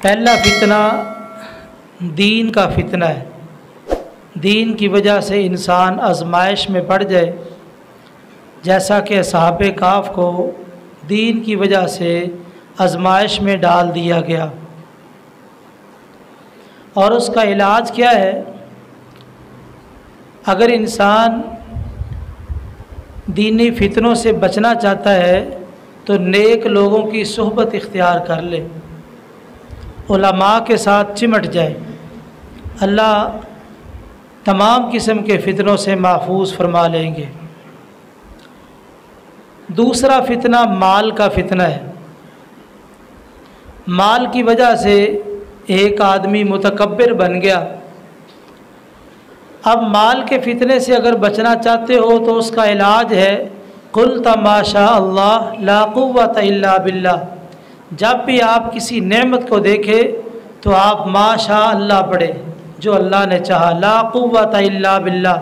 پہلا فتنہ دین کا فتنہ ہے۔ دین کی وجہ سے انسان آزمائش میں پڑ جائے، جیسا کہ اصحاب کہف کو دین کی وجہ سے آزمائش میں ڈال دیا گیا۔ اور اس کا علاج کیا ہے؟ اگر انسان دینی فتنوں سے بچنا چاہتا ہے تو نیک لوگوں کی صحبت اختیار کر لے، علماء کے ساتھ چمٹ جائے، اللہ تمام قسم کے فتنوں سے محفوظ فرما لیں گے۔ دوسرا فتنہ مال کا فتنہ ہے۔ مال کی وجہ سے ایک آدمی متکبر بن گیا۔ اب مال کے فتنے سے اگر بچنا چاہتے ہو تو اس کا علاج ہے قل ما شاء اللہ لا قوت الا باللہ۔ جب بھی آپ کسی نعمت کو دیکھیں تو آپ ما شاء اللہ پڑھیں، جو اللہ نے چاہا، لا قوت الا باللہ،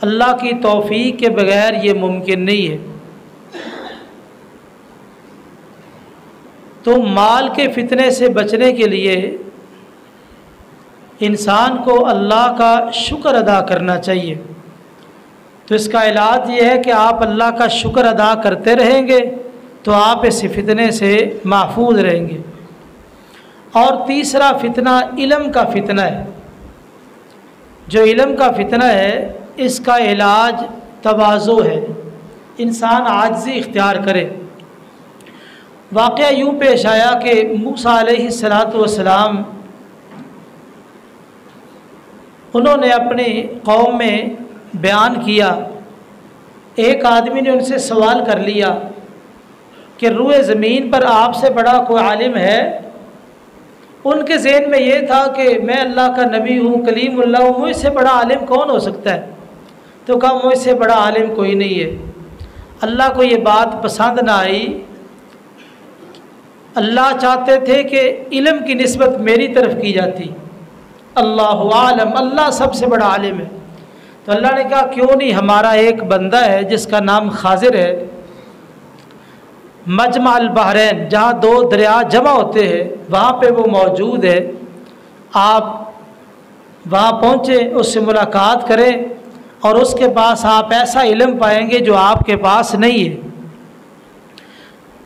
اللہ کی توفیق کے بغیر یہ ممکن نہیں ہے۔ تو مال کے فتنے سے بچنے کے لیے انسان کو اللہ کا شکر ادا کرنا چاہیے۔ تو اس کا علاج یہ ہے کہ آپ اللہ کا شکر ادا کرتے رہیں گے تو آپ اس فتنے سے محفوظ رہیں گے۔ اور تیسرا فتنہ علم کا فتنہ ہے۔ جو علم کا فتنہ ہے اس کا علاج تواضع ہے، انسان عاجزی اختیار کرے۔ واقعہ یوں پیش آیا کہ موسیٰ علیہ السلام انہوں نے اپنی قوم میں بیان کیا۔ ایک آدمی نے ان سے سوال کر لیا کہ روئے زمین پر آپ سے بڑا کوئی عالم ہے؟ ان کے ذہن میں یہ تھا کہ میں اللہ کا نبی ہوں، کلیم اللہ ہوں، مجھ سے بڑا عالم کون ہو سکتا ہے؟ تو کہا مجھ سے بڑا عالم کوئی نہیں ہے۔ اللہ کو یہ بات پسند نہ آئی۔ اللہ چاہتے تھے کہ علم کی نسبت میری طرف کی جاتی، اللہ عالم، اللہ سب سے بڑا عالم ہے۔ تو اللہ نے کہا کیوں نہیں، ہمارا ایک بندہ ہے جس کا نام خاضر ہے، مجمع البحرین، جہاں دو دریا جمع ہوتے ہیں وہاں پہ وہ موجود ہے، آپ وہاں پہنچے، اس سے ملاقات کریں اور اس کے پاس آپ ایسا علم پائیں گے جو آپ کے پاس نہیں ہے۔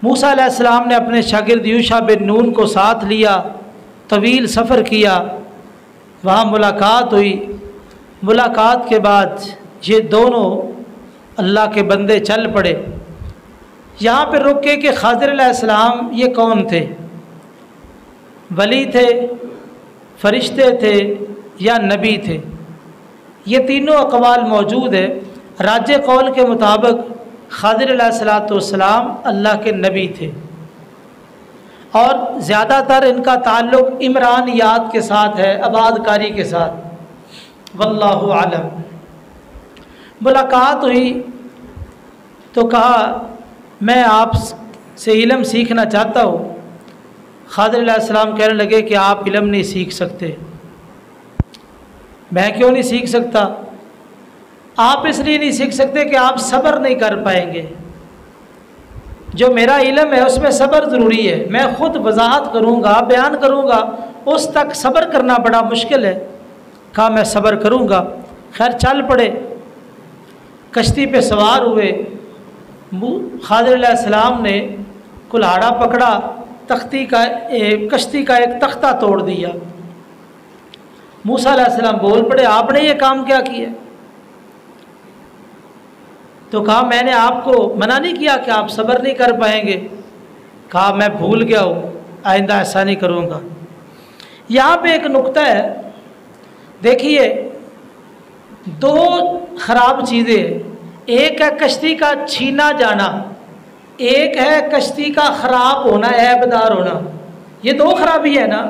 موسیٰ علیہ السلام نے اپنے شاگرد یوشع بن نون کو ساتھ لیا، طویل سفر کیا، وہاں ملاقات ہوئی۔ ملاقات کے بعد یہ دونوں اللہ کے بندے چل پڑے۔ یہاں پہ رکے کہ خضر علیہ السلام یہ کون تھے؟ ولی تھے، فرشتے تھے یا نبی تھے؟ یہ تینوں اقوال موجود ہے۔ راجح قول کے مطابق خضر علیہ السلام اللہ کے نبی تھے، اور زیادہ تر ان کا تعلق عمرانیات کے ساتھ ہے، آباد کاری کے ساتھ، واللہ عالم۔ ملاقات ہوئی تو کہا میں آپ سے علم سیکھنا چاہتا ہوں۔ خضر علیہ السلام کہنے لگے کہ آپ علم نہیں سیکھ سکتے۔ میں کیوں نہیں سیکھ سکتا؟ آپ اس لیے نہیں سیکھ سکتے کہ آپ صبر نہیں کر پائیں گے۔ جو میرا علم ہے اس میں صبر ضروری ہے، میں خود وضاحت کروں گا، بیان کروں گا، اس تک صبر کرنا بڑا مشکل ہے۔ کہا میں صبر کروں گا۔ خیر چل پڑے، کشتی پہ سوار ہوئے۔ خضر علیہ السلام نے کلاڑا پکڑا، کشتی کا ایک تختہ توڑ دیا۔ موسیٰ علیہ السلام بول پڑے آپ نے یہ کام کیا کیا؟ تو کہا میں نے آپ کو منع نہیں کیا کہ آپ صبر نہیں کر پائیں گے؟ کہا میں بھول گیا ہوں، آئندہ ایسا نہیں کروں گا۔ یہاں پہ ایک نقطہ ہے، دیکھیے دو خراب چیزیں، ایک ہے کشتی کا چھینا جانا، ایک ہے کشتی کا خراب ہونا، عیبدار ہونا۔ یہ دو خرابی ہے نا۔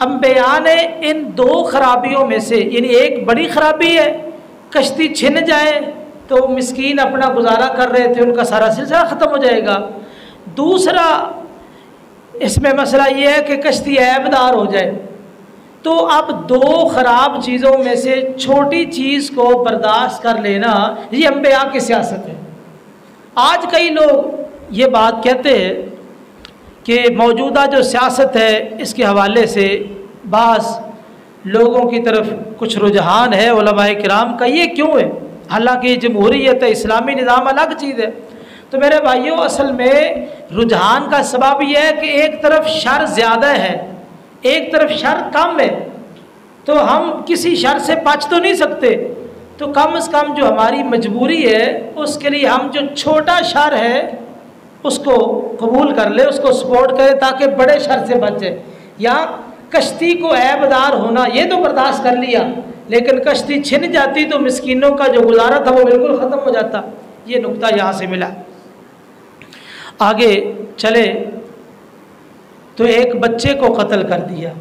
انبیاء نے ان دو خرابیوں میں سے، یعنی ایک بڑی خرابی ہے کشتی چھن جائے تو مسکین اپنا گزارا کر رہے تھے، ان کا سارا سلسلہ ختم ہو جائے گا۔ دوسرا اس میں مسئلہ یہ ہے کہ کشتی عیبدار ہو جائے۔ تو اب دو خراب چیزوں میں سے چھوٹی چیز کو برداشت کر لینا یہ انبیاء کی سیاست ہے۔ آج کئی لوگ یہ بات کہتے ہیں کہ موجودہ جو سیاست ہے اس کے حوالے سے بعض لوگوں کی طرف کچھ رجحان ہے علماء کرام کا، یہ کیوں ہے؟ حالانکہ یہ جمہوریت ہے، اسلامی نظام الگ چیز ہے۔ تو میرے بھائیوں، اصل میں رجحان کا سبب یہ ہے کہ ایک طرف شر زیادہ ہے، ایک طرف شر کم ہے، تو ہم کسی شر سے بچ تو نہیں سکتے، تو کم از کم جو ہماری مجبوری ہے اس کے لیے ہم جو چھوٹا شر ہے اس کو قبول کر لے، اس کو سپورٹ کرے تاکہ بڑے شر سے بچے۔ یا کشتی کو عیبدار ہونا یہ تو برداشت کر لیا، لیکن کشتی چھن جاتی تو مسکینوں کا جو گزارا تھا وہ بالکل ختم ہو جاتا۔ یہ نقطہ یہاں سے ملا۔ آگے چلے تو ایک بچے کو قتل کر دیا۔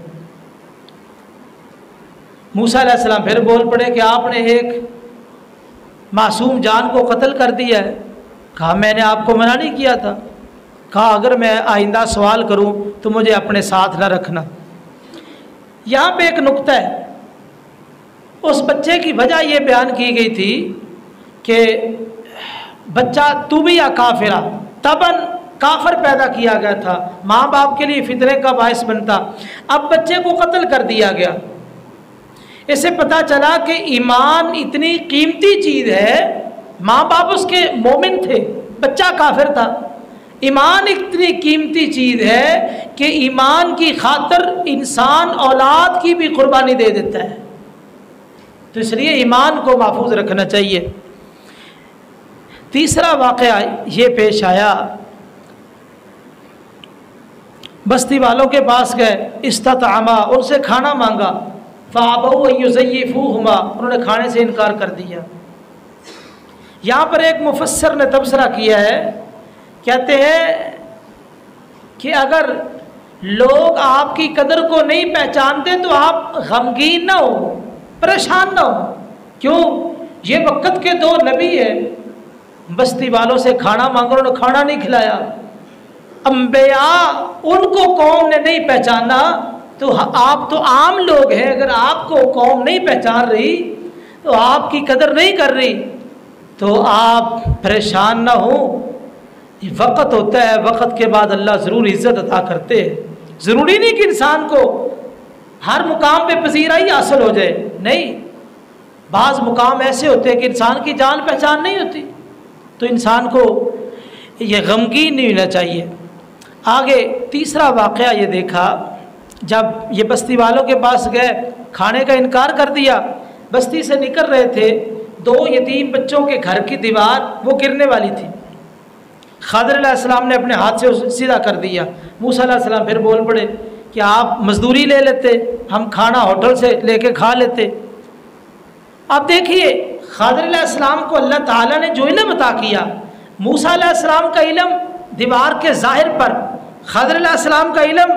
موسیٰ علیہ السلام پھر بول پڑے کہ آپ نے ایک معصوم جان کو قتل کر دیا ہے۔ کہا میں نے آپ کو منع نہیں کیا تھا، کہا اگر میں آئندہ سوال کروں تو مجھے اپنے ساتھ نہ رکھنا۔ یہاں پہ ایک نقطہ ہے، اس بچے کی وجہ یہ بیان کی گئی تھی کہ بچہ تو بھی یا کافرہ، تباً کافر پیدا کیا گیا تھا، ماں باپ کے لیے فتنے کا باعث بنتا۔ اب بچے کو قتل کر دیا گیا۔ اس سے پتہ چلا کہ ایمان اتنی قیمتی چیز ہے، ماں باپ اس کے مومن تھے، بچہ کافر تھا۔ ایمان اتنی قیمتی چیز ہے کہ ایمان کی خاطر انسان اولاد کی بھی قربانی دے دیتا ہے، تو اس لیے ایمان کو محفوظ رکھنا چاہیے۔ تیسرا واقعہ یہ پیش آیا، بستی والوں کے پاس گئے، استطعما، ان سے کھانا مانگا، فابوا ان یضیفوہما، انہوں نے کھانے سے انکار کر دیا۔ یہاں پر ایک مفسر نے تبصرہ کیا ہے، کہتے ہیں کہ اگر لوگ آپ کی قدر کو نہیں پہچانتے تو آپ غمگین نہ ہو، پریشان نہ ہو۔ کیوں؟ یہ وقت کے دو نبی ہیں، بستی والوں سے کھانا مانگو، انہوں نے کھانا نہیں کھلایا۔ انبیاء ان کو قوم نے نہیں پہچانا، تو آپ تو عام لوگ ہیں، اگر آپ کو قوم نہیں پہچان رہی تو آپ کی قدر نہیں کر رہی تو آپ پریشان نہ ہوں۔ یہ وقت ہوتا ہے، وقت کے بعد اللہ ضرور عزت عطا کرتے ہیں۔ ضروری نہیں کہ انسان کو ہر مقام پہ پذیرائی حاصل ہو جائے، نہیں، بعض مقام ایسے ہوتے ہیں کہ انسان کی جان پہچان نہیں ہوتی، تو انسان کو یہ غمگین نہیں ہونا چاہیے۔ آگے تیسرا واقعہ یہ دیکھا، جب یہ بستی والوں کے پاس گئے، کھانے کا انکار کر دیا، بستی سے نکل رہے تھے، دو یتیم بچوں کے گھر کی دیوار وہ گرنے والی تھی، خضر علیہ السلام نے اپنے ہاتھ سے اسے سیدھا کر دیا۔ موسیٰ علیہ السلام پھر بول پڑے کہ آپ مزدوری لے لیتے، ہم کھانا ہوٹل سے لے کے کھا لیتے۔ آپ دیکھیے خضر علیہ السلام کو اللہ تعالیٰ نے جو علم عطا کیا، موسیٰ علیہ السلام کا علم دیوار کے ظاہر پر، خضر علیہ السلام کا علم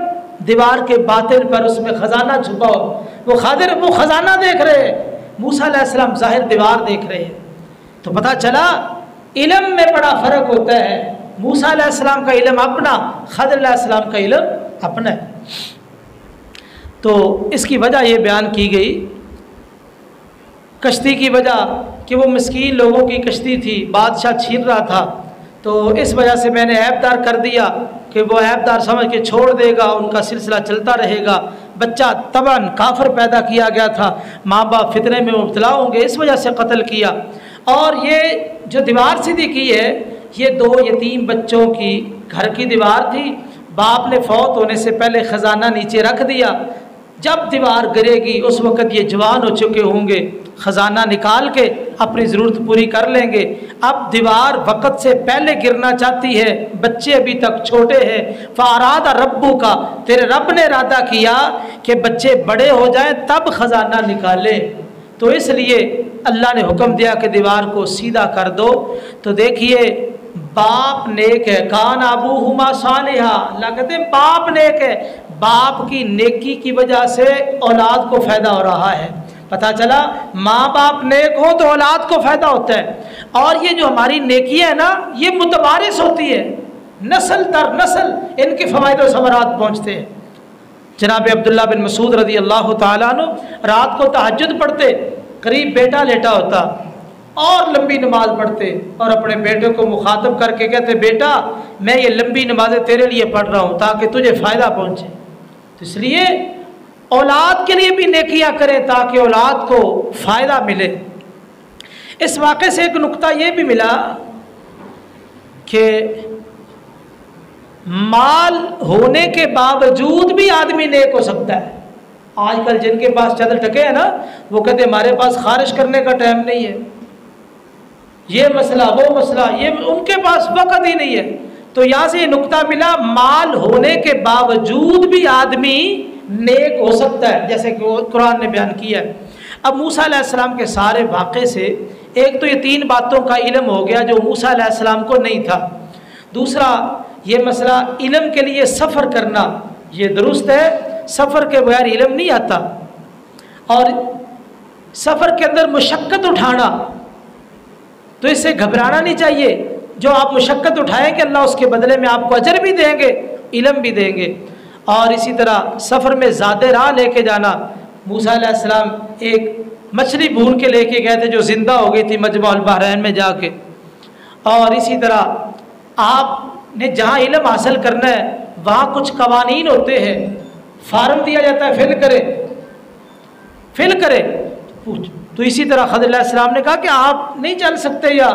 دیوار کے باطن پر، اس میں خزانہ چھپا ہو۔ وہ خضر وہ خزانہ دیکھ رہے ہیں، موسیٰ علیہ السلام ظاہر دیوار دیکھ رہے ہیں، تو پتہ چلا علم میں بڑا فرق ہوتا ہے۔ موسیٰ علیہ السلام کا علم اپنا، خضر علیہ السلام کا علم اپنا ہے۔ تو اس کی وجہ یہ بیان کی گئی، کشتی کی وجہ کہ وہ مسکین لوگوں کی کشتی تھی، بادشاہ چھین رہا تھا، تو اس وجہ سے میں نے عیبدار کر دیا کہ وہ عیبدار سمجھ کے چھوڑ دے گا، ان کا سلسلہ چلتا رہے گا۔ بچہ طبعاً کافر پیدا کیا گیا تھا، ماں باپ فتنے میں مبتلا ہوں گے، اس وجہ سے قتل کیا۔ اور یہ جو دیوار سیدھی کی ہے، یہ دو یتیم بچوں کی گھر کی دیوار تھی، باپ نے فوت ہونے سے پہلے خزانہ نیچے رکھ دیا، جب دیوار گرے گی اس وقت یہ جوان ہو چکے ہوں گے، خزانہ نکال کے اپنی ضرورت پوری کر لیں گے۔ اب دیوار وقت سے پہلے گرنا چاہتی ہے، بچے ابھی تک چھوٹے ہیں۔ فاراد ربو کا، تیرے رب نے ارادہ کیا کہ بچے بڑے ہو جائیں تب خزانہ نکالے، تو اس لیے اللہ نے حکم دیا کہ دیوار کو سیدھا کر دو۔ تو دیکھیے باپ نیک ہے، کان ابوہما صالحا، اللہ کہتے ہیں باپ نیک ہے، باپ کی نیکی کی وجہ سے اولاد کو فائدہ ہو رہا ہے۔ پتہ چلا ماں باپ نیک ہو تو اولاد کو فائدہ ہوتا ہے، اور یہ جو ہماری نیکی ہے نا، یہ متوارث ہوتی ہے، نسل در نسل ان کے فوائد و ثمرات پہنچتے ہیں۔ جناب عبداللہ بن مسعود رضی اللہ تعالیٰ عنہ رات کو تہجد پڑھتے، قریب بیٹا لیٹا ہوتا، اور لمبی نماز پڑھتے اور اپنے بیٹے کو مخاطب کر کے کہتے بیٹا میں یہ لمبی نمازیں تیرے لیے پڑھ رہا ہوں تاکہ تجھے فائدہ پہنچے. تو اس لیے اولاد کے لیے بھی نیکیاں کریں تاکہ اولاد کو فائدہ ملے. اس واقعے سے ایک نقطہ یہ بھی ملا کہ مال ہونے کے باوجود بھی آدمی نیک ہو سکتا ہے. آج کل جن کے پاس چند ٹکے ہیں نا وہ کہتے ہیں ہمارے پاس خارج کرنے کا ٹائم نہیں ہے، یہ مسئلہ وہ مسئلہ، یہ ان کے پاس وقت ہی نہیں ہے. تو یہاں سے یہ نقطہ ملا مال ہونے کے باوجود بھی آدمی نیک ہو سکتا ہے جیسے کہ قرآن نے بیان کیا ہے. اب موسیٰ علیہ السلام کے سارے واقعے سے ایک تو یہ 3 باتوں کا علم ہو گیا جو موسیٰ علیہ السلام کو نہیں تھا. دوسرا یہ مسئلہ علم کے لیے سفر کرنا یہ درست ہے، سفر کے بغیر علم نہیں آتا. اور سفر کے اندر مشقت اٹھانا تو اس سے گھبرانا نہیں چاہیے. جو آپ مشقت اٹھائیں گے اللہ اس کے بدلے میں آپ کو اجر بھی دیں گے، علم بھی دیں گے. اور اسی طرح سفر میں زیادہ راہ لے کے جانا. موسیٰ علیہ السلام ایک مچھلی بھون کے لے کے گئے تھے جو زندہ ہو گئی تھی مجمع البحرین میں جا کے. اور اسی طرح آپ نے جہاں علم حاصل کرنا ہے وہاں کچھ قوانین ہوتے ہیں، فارم دیا جاتا ہے فل کرے. تو اسی طرح خضر علیہ السلام نے کہا کہ آپ نہیں چل سکتے یا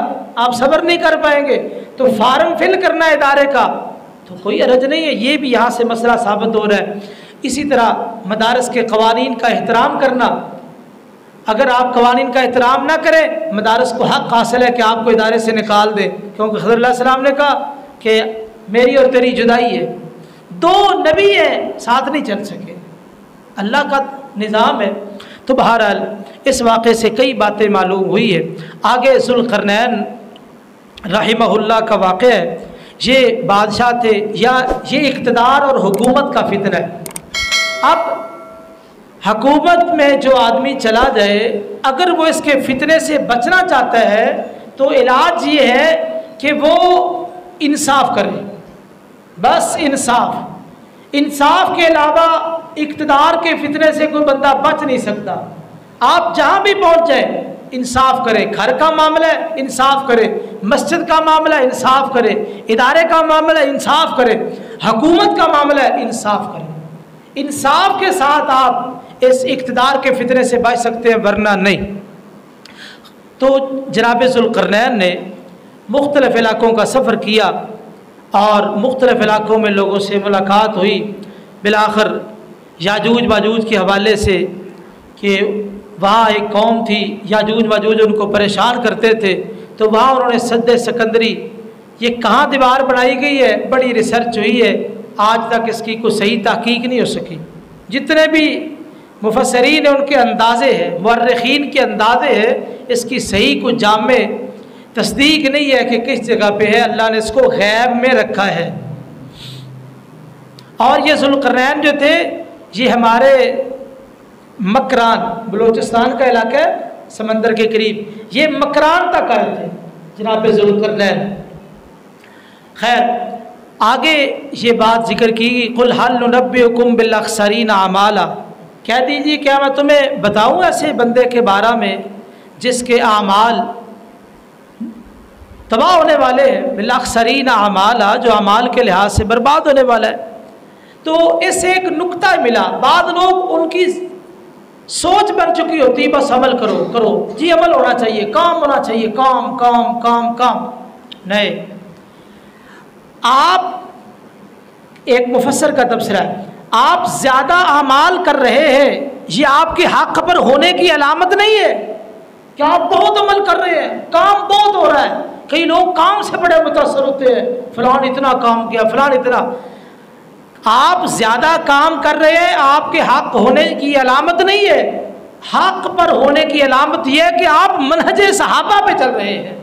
آپ صبر نہیں کر پائیں گے تو فارم فل کرنا ہے ادارے کا، تو کوئی حرج نہیں ہے. یہ بھی یہاں سے مسئلہ ثابت ہو رہا ہے. اسی طرح مدارس کے قوانین کا احترام کرنا. اگر آپ قوانین کا احترام نہ کریں مدارس کو حق حاصل ہے کہ آپ کو ادارے سے نکال دیں، کیونکہ خضر علیہ السلام نے کہا کہ میری اور تیری جدائی ہے. 2 نبی ہیں ساتھ نہیں چل سکے، اللہ کا نظام ہے. تو بہرحال اس واقعے سے کئی باتیں معلوم ہوئی ہے. آگے ذوالقرنین رحمہ اللہ کا واقعہ ہے. یہ بادشاہ تھے یا یہ اقتدار اور حکومت کا فتنہ ہے. اب حکومت میں جو آدمی چلا جائے اگر وہ اس کے فتنے سے بچنا چاہتا ہے تو علاج یہ ہے کہ وہ انصاف کرے. بس انصاف کے علاوہ اقتدار کے فتنے سے کوئی بندہ بچ نہیں سکتا. آپ جہاں بھی پہنچ جائیں انصاف کرے. گھر کا معاملہ ہے انصاف کرے، مسجد کا معاملہ ہے انصاف کرے، ادارے کا معاملہ ہے انصاف کرے، حکومت کا معاملہ ہے انصاف کرے. انصاف کے ساتھ آپ اس اقتدار کے فتنے سے بچ سکتے ہیں ورنہ نہیں. تو جناب ذوالقرنین نے مختلف علاقوں کا سفر کیا اور مختلف علاقوں میں لوگوں سے ملاقات ہوئی. بالآخر یاجوج ماجوج کے حوالے سے کہ وہاں ایک قوم تھی یاجوج ماجوج ان کو پریشان کرتے تھے تو وہاں انہوں نے سد سکندری یہ کہاں دیوار بنائی گئی ہے بڑی ریسرچ ہوئی ہے آج تک اس کی کوئی صحیح تحقیق نہیں ہو سکی. جتنے بھی مفسرین ہیں ان کے اندازے ہیں، مورخین کے اندازے ہیں، اس کی صحیح کوئی جامع تصدیق نہیں ہے کہ کس جگہ پہ ہے. اللہ نے اس کو غیب میں رکھا ہے. اور یہ ذوالقرنین جو تھے یہ ہمارے مکران بلوچستان کا علاقہ ہے سمندر کے قریب، یہ مکران تک آئے تھے جناب ذوالقرنین. خیر آگے یہ بات ذکر کی قل هل ننبئکم بالاخسرین اعمالا، کہہ دیجیے کیا میں تمہیں بتاؤں ایسے بندے کے بارے میں جس کے اعمال تباہ ہونے والے ہیں. بالاخسرین اعمالا، جو اعمال کے لحاظ سے برباد ہونے والا ہے. تو اس سے ایک نقطہ ملا. بعض لوگ ان کی سوچ بن چکی ہوتی بس عمل کرو جی عمل ہونا چاہیے، کام ہونا چاہیے، کام کام کام کام. نہیں، آپ ایک مفسر کا تبصرہ ہے، آپ زیادہ اعمال کر رہے ہیں یہ آپ کے حق پر ہونے کی علامت نہیں ہے کہ آپ بہت عمل کر رہے ہیں، کام بہت ہو رہا ہے. کئی لوگ کام سے بڑے متاثر ہوتے ہیں، فلان اتنا کام کیا، فلان اتنا. آپ زیادہ کام کر رہے ہیں آپ کے حق ہونے کی علامت نہیں ہے. حق پر ہونے کی علامت یہ ہے کہ آپ منہج صحابہ پہ چل رہے ہیں.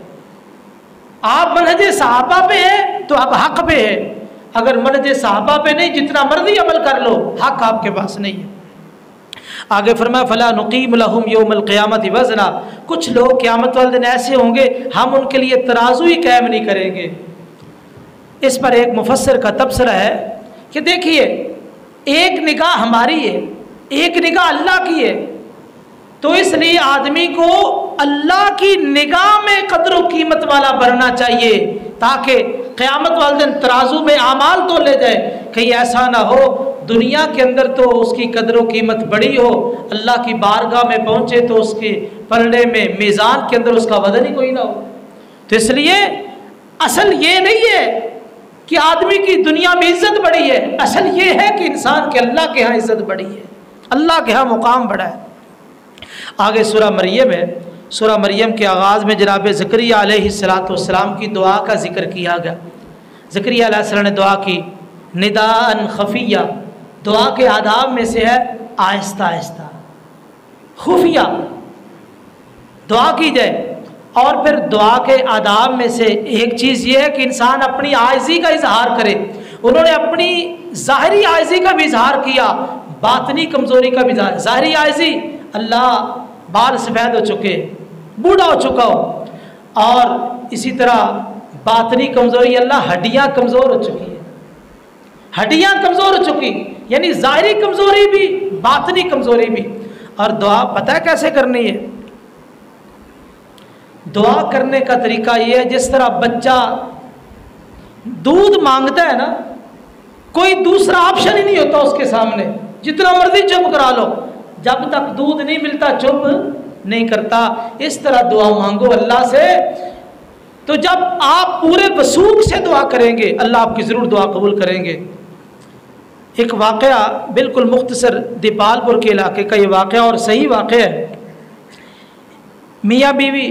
آپ منہج صحابہ پہ ہیں تو آپ حق پہ ہیں. اگر منہج صحابہ پہ نہیں جتنا مرضی عمل کر لو حق آپ کے پاس نہیں ہے. آگے فرمایا فلا نقیم لہم یوم القیامت وزنا، کچھ لوگ قیامت والے دن ایسے ہوں گے ہم ان کے لیے ترازو ہی قائم نہیں کریں گے. اس پر ایک مفسر کا تبصرہ ہے کہ دیکھیے ایک نگاہ ہماری ہے، ایک نگاہ اللہ کی ہے. تو اس لیے آدمی کو اللہ کی نگاہ میں قدر و قیمت والا بننا چاہیے، تاکہ قیامت والے دن ترازو میں اعمال تو لے جائے۔ کہیں ایسا نہ ہو دنیا کے اندر تو اس کی قدر و قیمت بڑی ہو، اللہ کی بارگاہ میں پہنچے تو اس کے پلڑے میں میزان کے اندر اس کا وزن ہی کوئی نہ ہو۔ تو اس لیے اصل یہ نہیں ہے کہ آدمی کی دنیا میں عزت بڑی ہے، اصل یہ ہے کہ انسان کے اللہ کے ہاں عزت بڑی ہے، اللہ کے ہاں مقام بڑا ہے۔ آگے سورہ مریم ہے، سورہ مریم کے آغاز میں جناب زکریا علیہ السلام کی دعا کا ذکر کیا گیا۔ زکریا علیہ السلام نے دعا کی نداءً خفیہ، دعا کے آداب میں سے ہے آہستہ آہستہ خفیہ دعا کی جائے۔ اور پھر دعا کے آداب میں سے ایک چیز یہ ہے کہ انسان اپنی عاجزی کا اظہار کرے۔ انہوں نے اپنی ظاہری عاجزی کا بھی اظہار کیا، باطنی کمزوری کا بھی اظہار۔ ظاہری عاجزی، اللہ بال سفید ہو چکے، بوڑھا ہو چکا ہو، اور اسی طرح باطنی کمزوری، اللہ ہڈیاں کمزور ہو چکی ہیں، ہڈیاں کمزور ہو چکی، یعنی ظاہری کمزوری بھی باطنی کمزوری بھی۔ اور دعا پتہ ہے کیسے کرنی ہے؟ دعا کرنے کا طریقہ یہ ہے جس طرح بچہ دودھ مانگتا ہے نا، کوئی دوسرا آپشن ہی نہیں ہوتا اس کے سامنے، جتنا مرضی چپ کرا لو، جب تک دودھ نہیں ملتا چپ نہیں کرتا۔ اس طرح دعا مانگو اللہ سے، تو جب آپ پورے وثوق سے دعا کریں گے اللہ آپ کی ضرور دعا قبول کریں گے۔ ایک واقعہ بالکل مختصر دیپال پور کے علاقے کا یہ واقعہ اور صحیح واقعہ ہے۔ میاں بیوی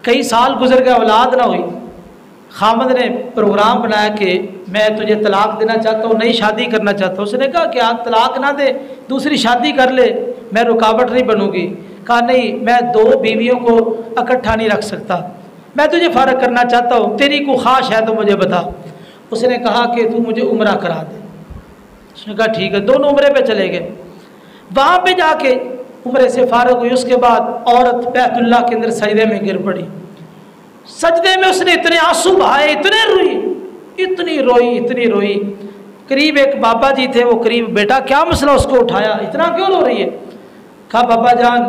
کئی سال گزر گئے، اولاد نہ ہوئی۔ خامد نے پروگرام بنایا کہ میں تجھے طلاق دینا چاہتا ہوں، نئی شادی کرنا چاہتا ہوں۔ اس نے کہا کہ آپ طلاق نہ دے، دوسری شادی کر لے، میں رکاوٹ نہیں بنوں گی۔ کہا نہیں، میں دو بیویوں کو اکٹھا نہیں رکھ سکتا، میں تجھے فارغ کرنا چاہتا ہوں، تیری کوئی خواہش ہے تو مجھے بتا۔ اس نے کہا کہ تو مجھے عمرہ کرا دے۔ اس نے کہا ٹھیک ہے، دونوں عمرے پہ چلے گئے۔ وہاں پہ جا کے عمرے سے فارغ ہوئی، اس کے بعد عورت بیت اللہ کے اندر سجدے میں گر پڑی۔ سجدے میں اس نے اتنے آنسو بہائے، اتنی روئی۔ قریب ایک بابا جی تھے، وہ قریب بیٹا کیا مسئلہ، اس کو اٹھایا، اتنا کیوں رو رہی ہے؟ کہا بابا جان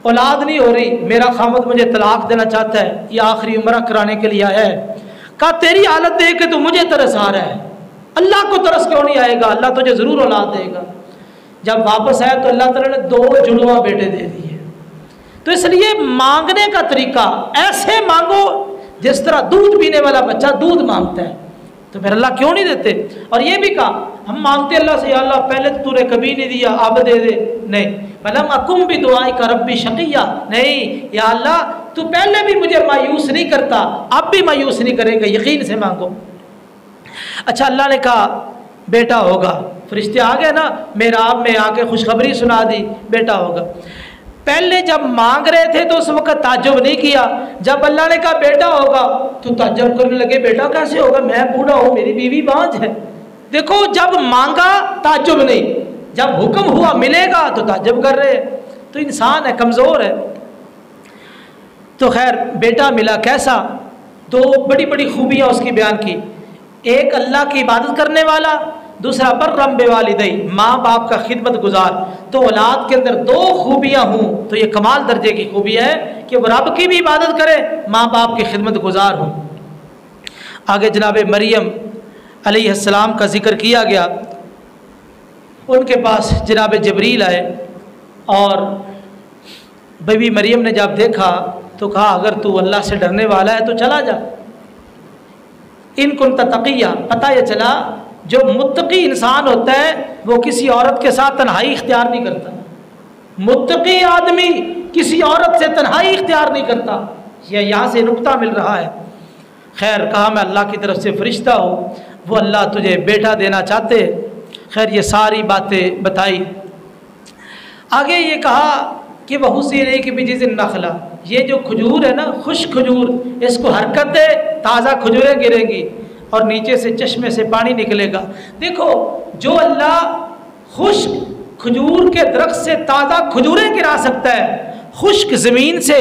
اولاد نہیں ہو رہی، میرا خامد مجھے طلاق دینا چاہتا ہے، یہ آخری عمرہ کرانے کے لیے آیا ہے۔ کہا تیری حالت دیکھ کے تو مجھے ترس آ رہا ہے، اللہ کو ترس کیوں نہیں آئے گا؟ اللہ تجھے ضرور اولاد دے گا۔ جب واپس آیا تو اللہ تعالیٰ نے 2 جڑواں بیٹے دے دیے۔ تو اس لیے مانگنے کا طریقہ ایسے مانگو جس طرح دودھ پینے والا بچہ دودھ مانگتا ہے، تو پھر اللہ کیوں نہیں دیتے؟ اور یہ بھی کہا ہم مانگتے اللہ سے، یا اللہ پہلے تو نے کبھی نہیں دیا، اب دے دے، نہیں فلم اکم بھی دعائی کا ربی شقیہ، نہیں یا اللہ تو پہلے بھی مجھے مایوس نہیں کرتا، اب بھی مایوس نہیں کرے گا، یقین سے مانگو۔ اچھا اللہ نے کہا بیٹا ہوگا، فرشتے آ گئے نا محراب میں آ کے خوشخبری سنا دی بیٹا ہوگا۔ پہلے جب مانگ رہے تھے تو اس وقت تعجب نہیں کیا، جب اللہ نے کہا بیٹا ہوگا تو تعجب کرنے لگے، بیٹا کیسے ہوگا، میں بوڑھا ہوں، میری بیوی بانجھ ہے۔ دیکھو جب مانگا تعجب نہیں، جب حکم ہوا ملے گا تو تعجب کر رہے ہیں۔ تو انسان ہے، کمزور ہے۔ تو خیر بیٹا ملا، کیسا؟ 2 بڑی بڑی خوبیاں اس کی بیان کی، ایک اللہ کی عبادت کرنے والا، دوسرا برم بوالدی، ماں باپ کا خدمت گزار۔ تو اولاد کے اندر 2 خوبیاں ہوں تو یہ کمال درجے کی خوبی ہے کہ وہ رب کی بھی عبادت کرے، ماں باپ کی خدمت گزار ہوں۔ آگے جناب مریم علیہ السلام کا ذکر کیا گیا، ان کے پاس جناب جبریل آئے اور بیوی مریم نے جب دیکھا تو کہا اگر تو اللہ سے ڈرنے والا ہے تو چلا جا، ان کنت تقیہ۔ پتہ یہ چلا جو متقی انسان ہوتا ہے وہ کسی عورت کے ساتھ تنہائی اختیار نہیں کرتا، متقی آدمی کسی عورت سے تنہائی اختیار نہیں کرتا، یہ یہاں سے نقطہ مل رہا ہے۔ خیر کہا میں اللہ کی طرف سے فرشتہ ہوں، وہ اللہ تجھے بیٹا دینا چاہتے۔ خیر یہ ساری باتیں بتائی۔ آگے یہ کہا کہ وہ حسین ایک بجز النخلہ، یہ جو کھجور ہے نا، خشک کھجور، اس کو حرکت دے تازہ کھجوریں گریں گی اور نیچے سے چشمے سے پانی نکلے گا۔ دیکھو جو اللہ خشک کھجور کے درخت سے تازہ کھجوریں گرا سکتا ہے، خشک زمین سے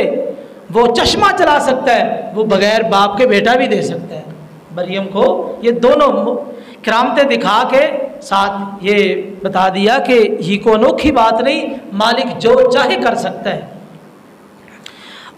وہ چشمہ چلا سکتا ہے، وہ بغیر باپ کے بیٹا بھی دے سکتا ہے مریم کو۔ یہ دونوں کرامتیں دکھا کے ساتھ یہ بتا دیا کہ یہ کوئی انوکھی بات نہیں، مالک جو چاہے کر سکتا ہے۔